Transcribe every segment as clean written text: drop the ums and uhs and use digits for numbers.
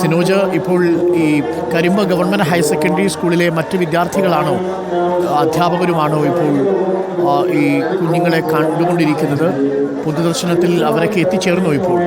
സിനോജ്, ഇപ്പോൾ ഈ Karimba government higher secondary സ്കൂളിലെ മറ്റ് വിദ്യാർത്ഥികളാണോ അധ്യാപകരുമാണോ ഇപ്പോൾ ഈ കുഞ്ഞുങ്ങളെ കണ്ടുകൊണ്ടിരിക്കുന്നത്? പൊതുദർശനത്തിൽ അവരൊക്കെ എത്തിച്ചേർന്നോ ഇപ്പോൾ?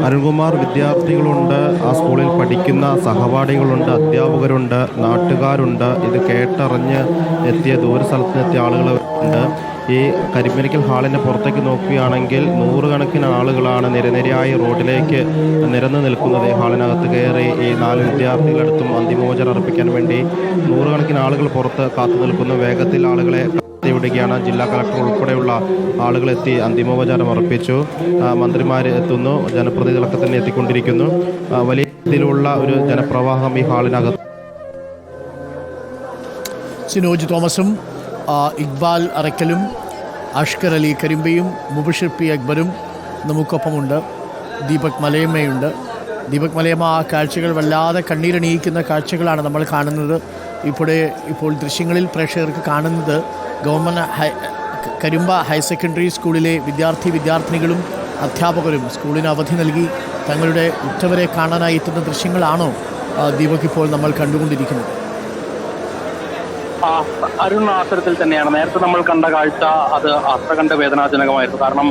അരുൺകുമാർ, വിദ്യാർത്ഥികളുണ്ട്, ആ സ്കൂളിൽ പഠിക്കുന്ന സഹപാഠികളുണ്ട്, അധ്യാപകരുണ്ട്, നാട്ടുകാരുണ്ട്. ഇത് കേട്ടറിഞ്ഞ് എത്തിയ ദൂരസ്ഥലത്തെത്തിയ ആളുകളുണ്ട്. ഈ കരിമ്പനക്കൽ ഹാളിൻ്റെ പുറത്തേക്ക് നോക്കുകയാണെങ്കിൽ നൂറുകണക്കിന് ആളുകളാണ് നിരനിരയായി റോഡിലേക്ക് നിരന്നു നിൽക്കുന്നത്. ഈ ഹാളിനകത്ത് കയറി ഈ 4 വിദ്യാർത്ഥികളടുത്തും അന്തിമോചനം അർപ്പിക്കാൻ വേണ്ടി നൂറുകണക്കിന് ആളുകൾ പുറത്ത് കാത്തു നിൽക്കുന്നു. വേഗത്തിൽ ആളുകളെ വിടുകയാണ്. ജില്ലാ കളക്ടർ ഉൾപ്പെടെയുള്ള ആളുകളെത്തി അന്തിമോപചാരം അർപ്പിച്ചു. മന്ത്രിമാർ എത്തുന്നു, ജനപ്രതിനിധികളൊക്കെ തന്നെ എത്തിക്കൊണ്ടിരിക്കുന്നു. വലിയ രീതിയിലുള്ള ഒരു ജനപ്രവാഹം ഈ ഹാളിനകത്ത്. സിനോജ് തോമസും ഇക്ബാൽ അറക്കലും അഷ്കർ അലി കരിമ്പയും മുബഷിർ പി അക്ബറും നമുക്കൊപ്പമുണ്ട്. ദീപക് മലയമ്മയുണ്ട്. ദീപക് മലയമ്മ, ആ കാഴ്ചകൾ വല്ലാതെ കണ്ണീരണിയിക്കുന്ന കാഴ്ചകളാണ് നമ്മൾ കാണുന്നത്. ഇപ്പോൾ ദൃശ്യങ്ങളിൽ പ്രേക്ഷകർക്ക് കാണുന്നത് ഗവൺമെൻറ് കരിമ്പ ഹയർ സെക്കൻഡറി സ്കൂളിലെ വിദ്യാർത്ഥിനികളും അധ്യാപകരും സ്കൂളിന് അവധി നൽകി തങ്ങളുടെ ഉറ്റവരെ കാണാനായി എത്തുന്ന ദൃശ്യങ്ങളാണോ ദീപക് ഇപ്പോൾ നമ്മൾ കണ്ടുകൊണ്ടിരിക്കുന്നത്? അരുൺ, അത്തരത്തിൽ തന്നെയാണ്. നേരത്തെ നമ്മൾ കണ്ട കാഴ്ച അത് അത്രകണ്ട് വേദനാജനകമായിരുന്നു. കാരണം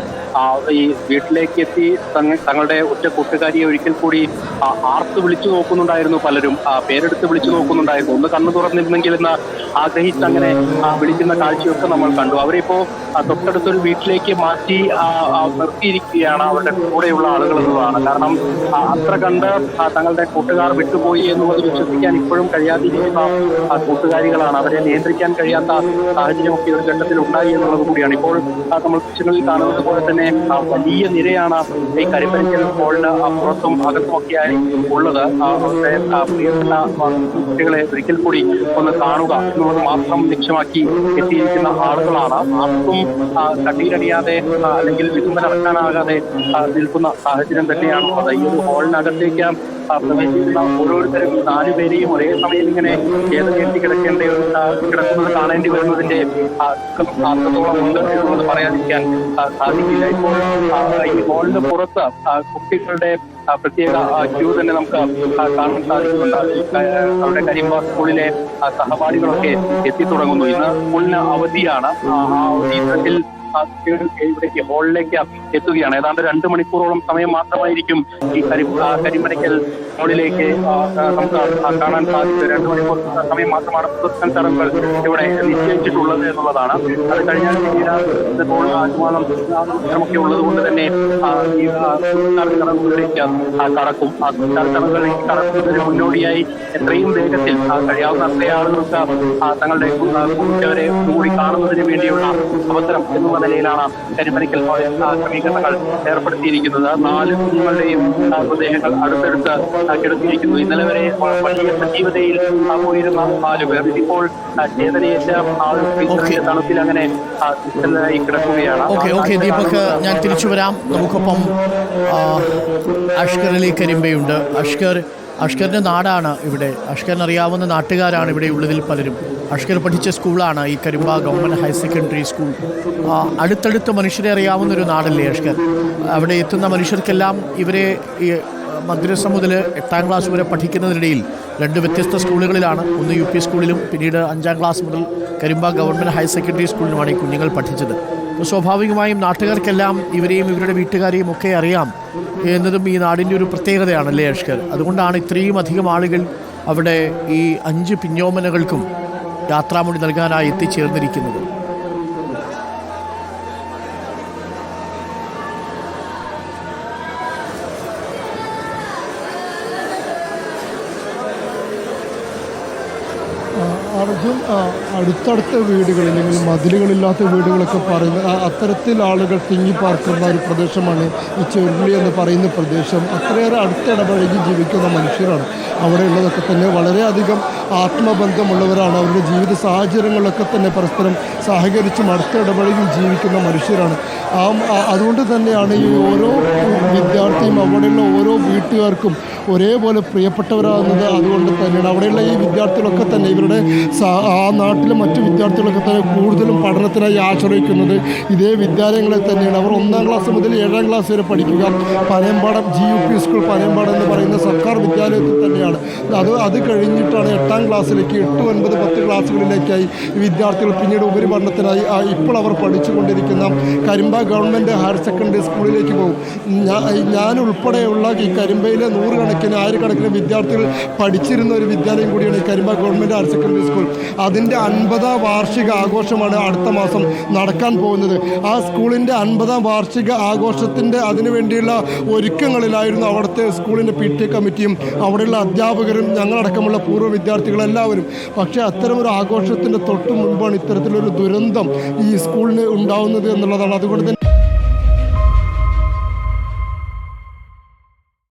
ഈ വീട്ടിലേക്ക് എത്തി തങ്ങളുടെ ഉറ്റ കൂട്ടുകാരിയെ ഒരിക്കൽ കൂടി ആർത്ത് വിളിച്ചു നോക്കുന്നുണ്ടായിരുന്നു. പലരും പേരെടുത്ത് വിളിച്ചു നോക്കുന്നുണ്ടായിരുന്നു. ഒന്ന് കണ്ണു തുറന്നിരുന്നെങ്കിൽ എന്ന് ആഗ്രഹിച്ച് അങ്ങനെ വിളിക്കുന്ന കാഴ്ചയൊക്കെ നമ്മൾ കണ്ടു. അവരിപ്പോ തൊട്ടടുത്തൊരു വീട്ടിലേക്ക് മാറ്റി നിർത്തിയിരിക്കുകയാണ് അവരുടെ കൂടെയുള്ള ആളുകൾ എന്നുള്ളതാണ്. കാരണം അത്ര കണ്ട് തങ്ങളുടെ കൂട്ടുകാർ വിട്ടുപോയി എന്നുള്ളത് വിശ്വസിക്കാൻ ഇപ്പോഴും കഴിയാതിരിക്കുന്ന കൂട്ടുകാരികളാണ്. അവരെ നിയന്ത്രിക്കാൻ കഴിയാത്ത സാഹചര്യമൊക്കെ ഒരു ഘട്ടത്തിൽ ഉണ്ടായി എന്നുള്ളത് കൂടിയാണ്. ഇപ്പോൾ നമ്മൾ ദൃശ്യങ്ങളിൽ കാണുന്നത് പോലെ തന്നെ വലിയ നിരയാണ് ഈ കരിമ്പനക്കൽ സ്കൂളിന് പുറത്തും അകത്തുമൊക്കെയായി ഉള്ളത്. അവരുടെ പ്രിയപ്പെട്ട കുട്ടികളെ ഒരിക്കൽ കൂടി ഒന്ന് കാണുക എന്നുള്ളത് മാത്രം ലക്ഷ്യമാക്കി എത്തിയിരിക്കുന്ന ആളുകളാണ്. ആർക്കും കണ്ണീരണിയാതെ അല്ലെങ്കിൽ വിതുമ്പലടക്കാനാകാതെ നിൽക്കുന്ന സാഹചര്യം തന്നെയാണ് ഉള്ളത്. ഈ ഒരു ഹാളിനകത്തേക്ക് പ്രവേശിക്കുന്ന ഓരോരുത്തരും 4 പേരെയും ഒരേ സമയം ഇങ്ങനെ ഏതൊക്കെ കിടക്കുന്നത് കാണേണ്ടി വരുന്നതിന്റെ അത്രത്തോളം ഉണ്ട് എന്നുള്ളത് പറയാതിരിക്കാൻ സാധിക്കില്ല. ഇപ്പോൾ ഈ ഹാളിന് പുറത്ത് കുട്ടികളുടെ പ്രത്യേക ക്യൂ തന്നെ നമുക്ക് കാണാൻ സാധിക്കുന്നുണ്ട്. നമ്മുടെ കരിമ്പ സ്കൂളിലെ സഹപാഠികളൊക്കെ എത്തിത്തുടങ്ങുന്നു. ഇന്ന് സ്കൂളിന് അവധിയാണ്. ആ അവധി ഇവിടേക്ക് ഹാളിലേക്ക് എത്തുകയാണ്. ഏതാണ്ട് 2 മണിക്കൂറോളം സമയം മാത്രമായിരിക്കും ഈ കരിമ്പനക്കൽ ഹാളിലേക്ക് നമുക്ക് കാണാൻ സാധിച്ചത്. 2 മണിക്കൂർ സമയം മാത്രമാണ് പുതുക്കാൻ ചടങ്ങുകൾ ഇവിടെ നിശ്ചയിച്ചിട്ടുള്ളത് എന്നുള്ളതാണ്. അത് കഴിഞ്ഞാൽ ഒക്കെ ഉള്ളത് കൊണ്ട് തന്നെ ഈ ചടങ്ങുകളിലേക്ക് കടക്കും. ആ ചടങ്ങുകളിലേക്ക് കടക്കുന്നതിന് മുന്നോടിയായി എത്രയും വേഗത്തിൽ കഴിയാവുന്ന അത്രയും ആളുകൾക്ക് തങ്ങളുടെ കൂട്ടുകാരെ കൂടി കാണുന്നതിന് വേണ്ടിയുള്ള അവസരം എന്നുള്ള നിലയിലാണ് കരിമ്പനക്കൽ ക്രമീകരണങ്ങൾ ഏർപ്പെടുത്തിയിരിക്കുന്നത്. 4 കുഞ്ഞുങ്ങളുടെയും മൃതദേഹങ്ങൾ അടുത്തടുത്ത് കിടത്തിയിരിക്കുന്നു. ഇന്നലെ വരെ വലിയ സജീവതയിൽ പോയിരുന്ന 4 പേർ ഇപ്പോൾ ചേതനയേറ്റ തണുപ്പിൽ അങ്ങനെ കിടക്കുകയാണ്. ഓക്കെ ദീപക്, ഞാൻ തിരിച്ചു വരാം. നമുക്കൊപ്പം അഷ്കർ അലി കരിമ്പയുണ്ട്. അഷ്കറിൻ്റെ നാടാണ് ഇവിടെ. അഷ്കറിന് അറിയാവുന്ന നാട്ടുകാരാണ് ഇവിടെ ഉള്ളതിൽ പലരും. അഷ്കർ പഠിച്ച സ്കൂളാണ് ഈ Karimba government higher secondary school. അടുത്തടുത്ത മനുഷ്യരെ അറിയാവുന്ന ഒരു നാടല്ലേ അഷ്കർ? അവിടെ എത്തുന്ന മനുഷ്യർക്കെല്ലാം ഇവരെ മദ്രസ മുതൽ 8ാം ക്ലാസ് വരെ പഠിക്കുന്നതിനിടയിൽ 2 വ്യത്യസ്ത സ്കൂളുകളിലാണ്. ഒന്ന് UP സ്കൂളിലും പിന്നീട് 5ാം ക്ലാസ് മുതൽ കരിമ്പ ഗവൺമെൻറ് ഹയർ സെക്കൻഡറി സ്കൂളിലുമാണ് ഈ കുഞ്ഞുങ്ങൾ പഠിച്ചത്. സ്വാഭാവികമായും നാട്ടുകാർക്കെല്ലാം ഇവരെയും ഇവരുടെ വീട്ടുകാരെയും ഒക്കെ അറിയാം എന്നതും ഈ നാടിൻ്റെ ഒരു പ്രത്യേകതയാണല്ലേ അഷ്കർ? അതുകൊണ്ടാണ് ഇത്രയും അധികം ആളുകൾ അവിടെ ഈ 5 പിഞ്ഞോമനകൾക്കും യാത്രാമൊഴി നൽകാനായി എത്തിച്ചേർന്നിരിക്കുന്നത്. അടുത്തടുത്ത വീടുകൾ അല്ലെങ്കിൽ മതിലുകളില്ലാത്ത വീടുകളൊക്കെ പറയുന്ന അത്തരത്തിൽ ആളുകൾ തിങ്ങിപ്പാർക്കുന്ന ഒരു പ്രദേശമാണ് ഈ ചെറുപുളി എന്ന് പറയുന്ന പ്രദേശം. അത്രയേറെ അടുത്തിടപഴകി ജീവിക്കുന്ന മനുഷ്യരാണ് അവിടെയുള്ളതൊക്കെ തന്നെ. വളരെയധികം ആത്മബന്ധമുള്ളവരാണ്. അവരുടെ ജീവിത സാഹചര്യങ്ങളിലൊക്കെ തന്നെ പരസ്പരം സഹകരിച്ചും അടുത്തിടപഴകി ജീവിക്കുന്ന മനുഷ്യരാണ്. അതുകൊണ്ട് തന്നെയാണ് ഈ ഓരോ വിദ്യാർത്ഥിയും അവിടെയുള്ള ഓരോ വീട്ടുകാർക്കും ഒരേപോലെ പ്രിയപ്പെട്ടവരാകുന്നത്. അതുകൊണ്ട് തന്നെയാണ് അവിടെയുള്ള ഈ വിദ്യാർത്ഥികളൊക്കെ തന്നെ ഇവരുടെ ആ നാട്ടിലെ മറ്റു വിദ്യാർത്ഥികളൊക്കെ തന്നെ കൂടുതലും പഠനത്തിനായി ആശ്രയിക്കുന്നത് ഇതേ വിദ്യാലയങ്ങളിൽ തന്നെയാണ്. അവർ 1ാം ക്ലാസ് മുതൽ 7ാം ക്ലാസ് വരെ പഠിക്കുക പനയമ്പാടം GUP സ്കൂൾ പനയമ്പാടം എന്ന് പറയുന്ന സർക്കാർ വിദ്യാലയത്തിൽ തന്നെയാണ്. അത് കഴിഞ്ഞിട്ടാണ് 8ാം ക്ലാസ്സിലേക്ക് 8, 9, 10 ക്ലാസ്സുകളിലേക്കായി വിദ്യാർത്ഥികൾ പിന്നീട് ഉപരിപഠനത്തിനായി ഇപ്പോൾ അവർ പഠിച്ചുകൊണ്ടിരിക്കുന്ന കരിമ്പ ഗവൺമെൻറ് ഹയർ സെക്കൻഡറി സ്കൂളിലേക്ക് പോകും. ഞാൻ ഉൾപ്പെടെയുള്ള ഈ കരിമ്പയിലെ 100കണക്കിന് 1000കണക്കിന് വിദ്യാർത്ഥികൾ പഠിച്ചിരുന്ന ഒരു വിദ്യാലയം കൂടിയാണ് ഈ Karimba government higher secondary school. അതിൻ്റെ 50ാം വാർഷിക ആഘോഷമാണ് അടുത്ത മാസം നടക്കാൻ പോകുന്നത്. ആ സ്കൂളിൻ്റെ 50ാം വാർഷിക ആഘോഷത്തിൻ്റെ അതിനുവേണ്ടിയുള്ള ഒരുക്കങ്ങളിലായിരുന്നു അവിടുത്തെ സ്കൂളിൻ്റെ PTA കമ്മിറ്റിയും അവിടെയുള്ള അധ്യാപകരും ഞങ്ങളടക്കമുള്ള പൂർവ്വ വിദ്യാർത്ഥികളെല്ലാവരും. പക്ഷേ അത്തരമൊരു ആഘോഷത്തിൻ്റെ തൊട്ട് മുൻപാണ് ഇത്തരത്തിലൊരു ദുരന്തം ഈ സ്കൂളിന് ഉണ്ടാവുന്നത് എന്നുള്ളതാണ്. അതുകൊണ്ട് തന്നെ